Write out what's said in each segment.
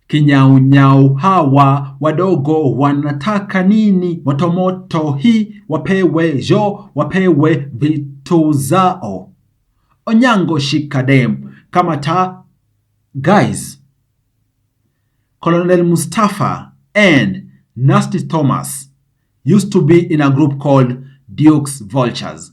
Kinyaunyau hawa wadogo wanataka nini? Motomoto hii wapewe jo, wapewe vitu zao. Onyango shikadem kamata. Guys, Colonel Mustafa and Nasty Thomas used to be in a group called Duke's Vultures.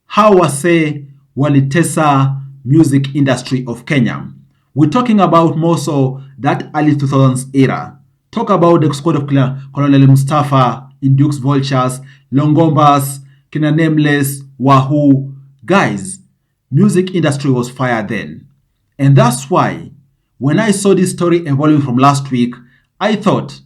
Hawa say walitesa music industry of Kenya. We're talking about more so that early 2000s era. Talk about the squad of Colonel Mustafa in Duke's Vultures, Longombas, Kina Nameless, Wahoo. Guys, music industry was fire then. And that's why when I saw this story evolving from last week, I thought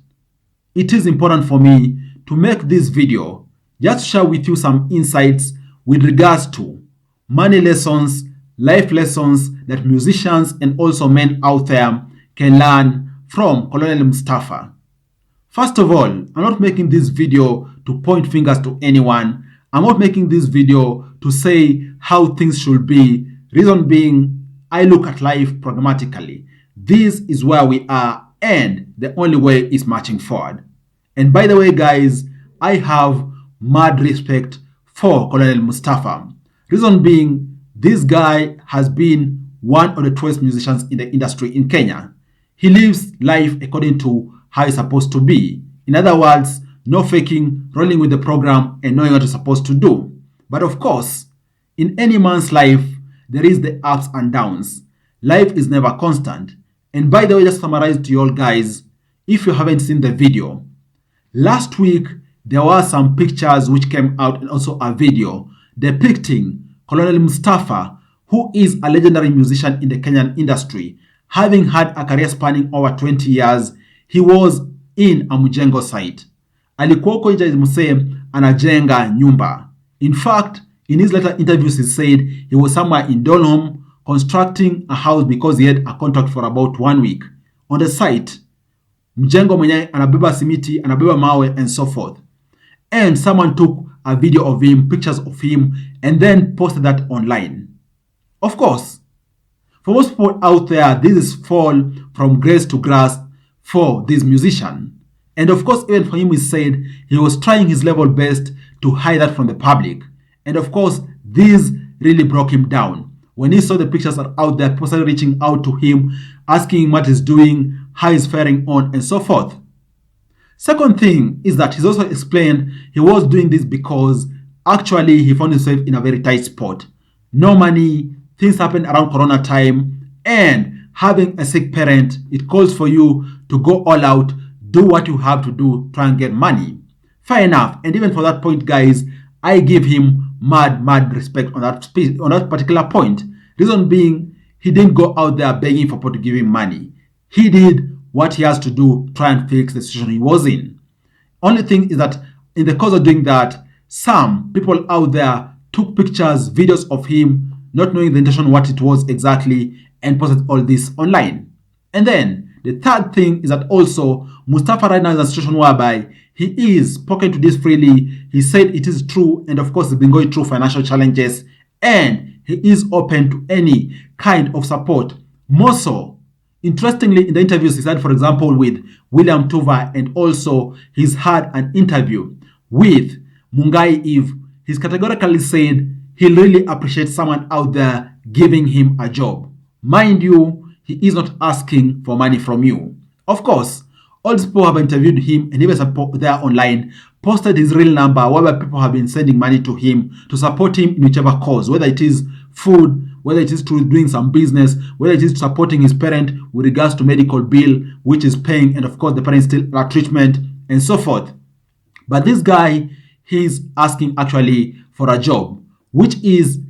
it is important for me to make this video just to share with you some insights with regards to money lessons, life lessons that musicians and also men out there can learn from Colonel Mustafa. First of all, I'm not making this video to point fingers to anyone. I'm not making this video to say how things should be. Reason being, I look at life pragmatically. This is where we are and the only way is marching forward. And by the way, guys, I have mad respect for Colonel Mustafa. Reason being, this guy has been one of the truest musicians in the industry in Kenya. He lives life according to how it's supposed to be. In other words, no faking, rolling with the program and knowing what you're supposed to do. But of course, in any man's life, there is the ups and downs. Life is never constant. And by the way, just summarize to you all guys, if you haven't seen the video, last week there were some pictures which came out and also a video depicting Colonel Mustafa, who is a legendary musician in the Kenyan industry. Having had a career spanning over 20 years, he was in a mjengo site. Alikuwa huko nje msee anajenga nyumba. In fact, in his later interviews he said he was somewhere in Donholm constructing a house because he had a contract for about 1 week. On the site, mjengo mwenye anabeba simiti, anabeba mawe and so forth. And someone took a video of him, pictures of him, and then posted that online. Of course, for most people out there, this is fall from grace to grace for this musician. And of course, even for him, he said he was trying his level best to hide that from the public. And of course, this really broke him down. When he saw the pictures that are out there, people started reaching out to him, asking him what he's doing, how he's faring on, and so forth. Second thing is that he's also explained he was doing this because actually he found himself in a very tight spot. No money, things happen around Corona time, and having a sick parent, it calls for you to go all out, do what you have to do, try and get money. Fair enough. And even for that point, guys, I give him mad respect on that particular point. Reason being, he didn't go out there begging for people to give him money. He did what he has to do, try and fix the situation he was in. Only thing is that in the course of doing that, some people out there took pictures, videos of him, not knowing the intention what it was exactly, and posted all this online. And then the third thing is that also Mustafa right now is in a situation whereby he is spoken to this freely. He said it is true, and of course he's been going through financial challenges, and he is open to any kind of support. More so, interestingly, in the interviews he's had, for example, with William Tuva, and also he's had an interview with Mungai Eve, he's categorically said he'll really appreciate someone out there giving him a job. Mind you, he is not asking for money from you. Of course, all these people have interviewed him, and even support there online posted his real number, whereby people have been sending money to him to support him in whichever cause, whether it is food, whether it is to doing some business, whether it is supporting his parent with regards to medical bill, which is paying, and of course the parent still treatment, and so forth. But this guy, he's asking actually for a job, which is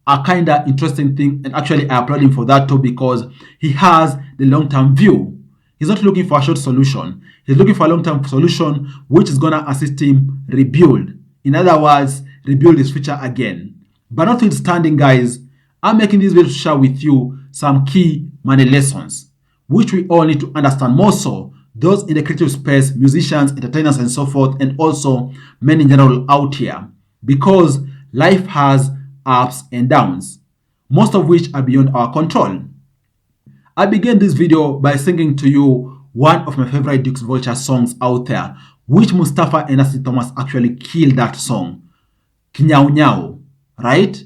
a kind of interesting thing, and actually I applaud him for that too, because he has the long-term view. He's not looking for a short solution. He's looking for a long-term solution which is going to assist him rebuild. In other words, rebuild his future again. But notwithstanding, guys, I'm making this video to share with you some key money lessons which we all need to understand, more so those in the creative space, musicians, entertainers, and so forth, and also men in general out here, because life has ups and downs, most of which are beyond our control. I began this video by singing to you one of my favorite Dukes Vulture songs out there, which Mustafa and Nasty Thomas actually killed that song. Kinyao Nyao, right?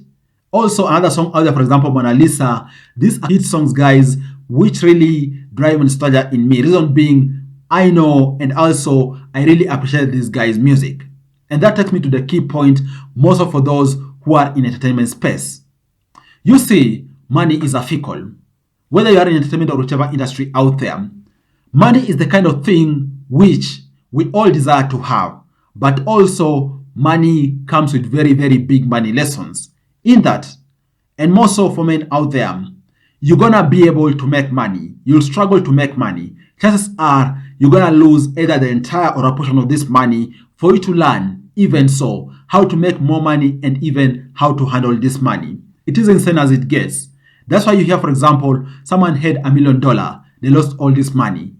Also, another song out there, for example, Mona Lisa. These are hit songs, guys, which really drive nostalgia in me. Reason being, I know and also I really appreciate this guy's music. And that takes me to the key point, most of for those who are in entertainment space. You see, money is a fickle. Whether you are in entertainment or whichever industry out there, money is the kind of thing which we all desire to have, but also money comes with very, very big money lessons. In that, and more so for men out there, you're gonna be able to make money. You'll struggle to make money. Chances are you're gonna lose either the entire or a portion of this money for you to learn, even so, how to make more money and even how to handle this money. It is insane as it gets. That's why you hear, for example, someone had $1 million, they lost all this money.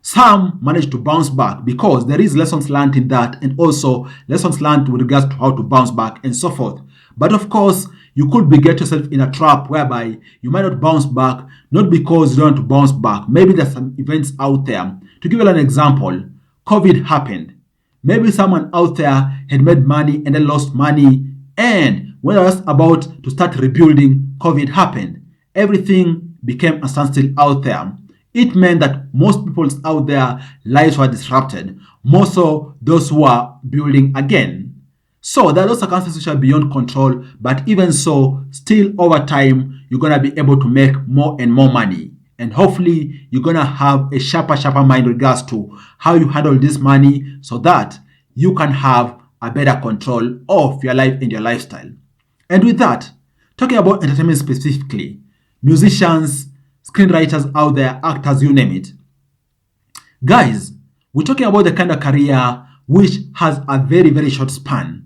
Some managed to bounce back because there is lessons learned in that, and also lessons learned with regards to how to bounce back and so forth. But of course, you could get yourself in a trap whereby you might not bounce back, not because you don't want to bounce back. Maybe there's some events out there. To give you an example, COVID happened. Maybe someone out there had made money and then lost money, and when I was about to start rebuilding, COVID happened. Everything became a standstill out there. It meant that most people out there, lives were disrupted, more so those who are building again. So there are those circumstances which are beyond control, but even so, still over time, you're going to be able to make more and more money. And hopefully, you're going to have a sharper mind in regards to how you handle this money so that you can have a better control of your life and your lifestyle. And with that, talking about entertainment specifically, musicians, screenwriters out there, actors, you name it. Guys, we're talking about the kind of career which has a very, very short span.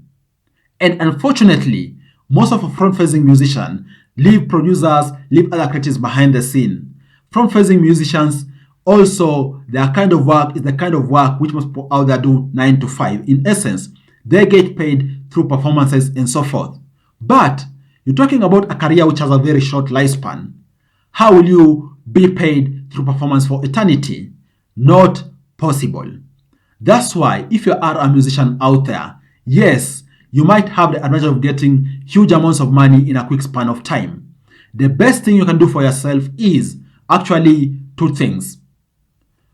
And unfortunately, most of our front-facing musicians leave producers, leave other creatives behind the scene. Front-facing musicians, also, their kind of work is the kind of work which most people out there do 9 to 5. In essence, they get paid through performances and so forth. But you're talking about a career which has a very short lifespan. How will you be paid through performance for eternity? Not possible. That's why if you are a musician out there, yes, you might have the advantage of getting huge amounts of money in a quick span of time. The best thing you can do for yourself is actually two things.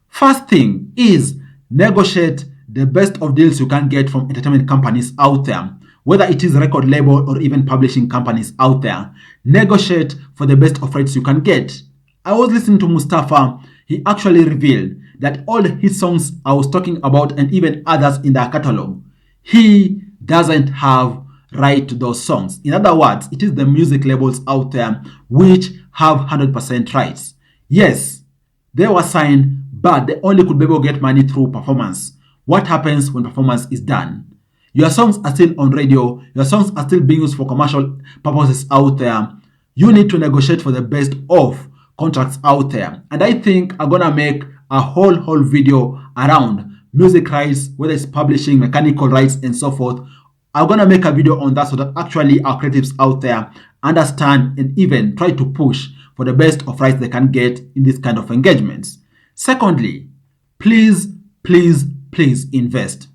First thing is negotiate the best of deals you can get from entertainment companies out there, whether it is record label or even publishing companies out there. Negotiate for the best of rates you can get. I was listening to Mustafa. He actually revealed that all his songs I was talking about and even others in their catalog, he doesn't have right to those songs. In other words, it is the music labels out there which have 100% rights. Yes, they were signed, but they only could be able to get money through performance. What happens when performance is done? Your songs are still on radio. Your songs are still being used for commercial purposes out there. You need to negotiate for the best of contracts out there. And I think I'm going to make a whole video around music rights, whether it's publishing, mechanical rights, and so forth. I'm going to make a video on that so that actually our creatives out there understand and even try to push for the best of rights they can get in this kind of engagements. Secondly, please invest.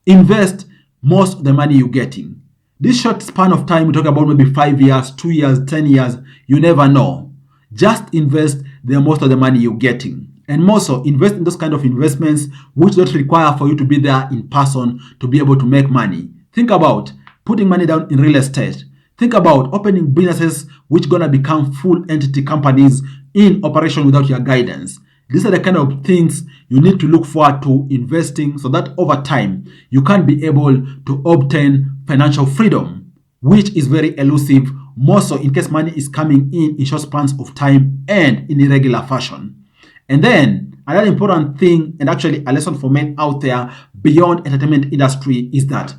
Invest most of the money you're getting. This short span of time, we talk about maybe 5 years, 2 years, 10 years, you never know. Just invest the most of the money you're getting. And more so, invest in those kind of investments which don't require for you to be there in person to be able to make money. Think about putting money down in real estate. Think about opening businesses which gonna become full entity companies in operation without your guidance. These are the kind of things you need to look forward to investing so that over time you can be able to obtain financial freedom, which is very elusive, more so in case money is coming in short spans of time and in irregular fashion. And then another important thing, and actually a lesson for men out there beyond entertainment industry, is that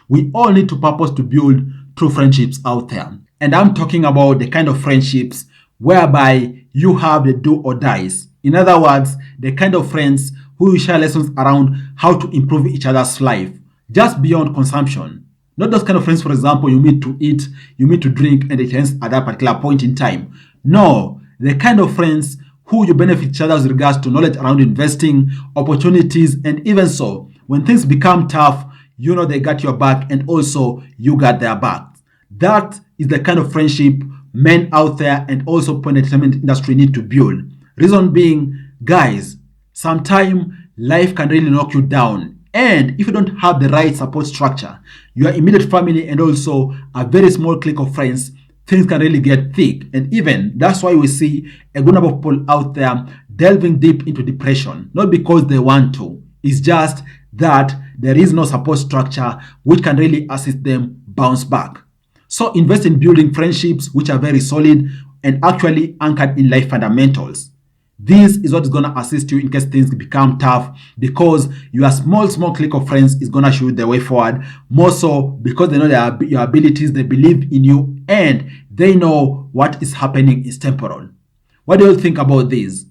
we all need to purpose to build true friendships out there. And I'm talking about the kind of friendships whereby you have the do or dies. In other words, the kind of friends who share lessons around how to improve each other's life, just beyond consumption. Not those kind of friends, for example, you meet to eat, you meet to drink, and it ends at that particular point in time. No, the kind of friends who you benefit each other with regards to knowledge around investing, opportunities, and even so, when things become tough, you know they got your back and also you got their back. That is the kind of friendship men out there and also people in the entertainment industry need to build. Reason being, guys, sometimes life can really knock you down. And if you don't have the right support structure, your immediate family and also a very small clique of friends, things can really get thick. And even that's why we see a good number of people out there delving deep into depression, not because they want to, it's just that there is no support structure which can really assist them bounce back. So invest in building friendships which are very solid and actually anchored in life fundamentals. This is what is going to assist you in case things become tough, because your small clique of friends is going to show you the way forward, more so because they know your abilities, they believe in you, and they know what is happening is temporal. What do you think about this?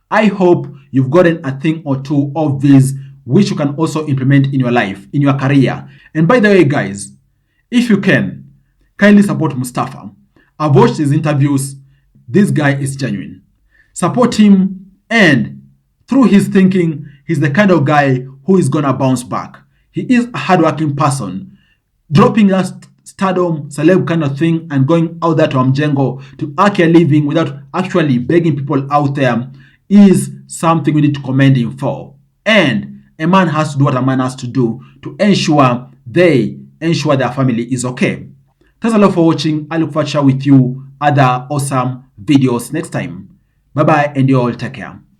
I hope you've gotten a thing or two of these which you can also implement in your life, in your career. And by the way, guys, if you can, kindly support Mustafa. I've watched his interviews. This guy is genuine. Support him, and through his thinking, he's the kind of guy who is gonna bounce back. He is a hardworking person, dropping that stardom, celeb kind of thing, and going out there to Amjengo to earn a living without actually begging people out there is something we need to commend him for. And a man has to do what a man has to do to ensure their family is okay. Thanks a lot for watching. I look forward to share with you other awesome videos next time. Bye bye, and you all take care.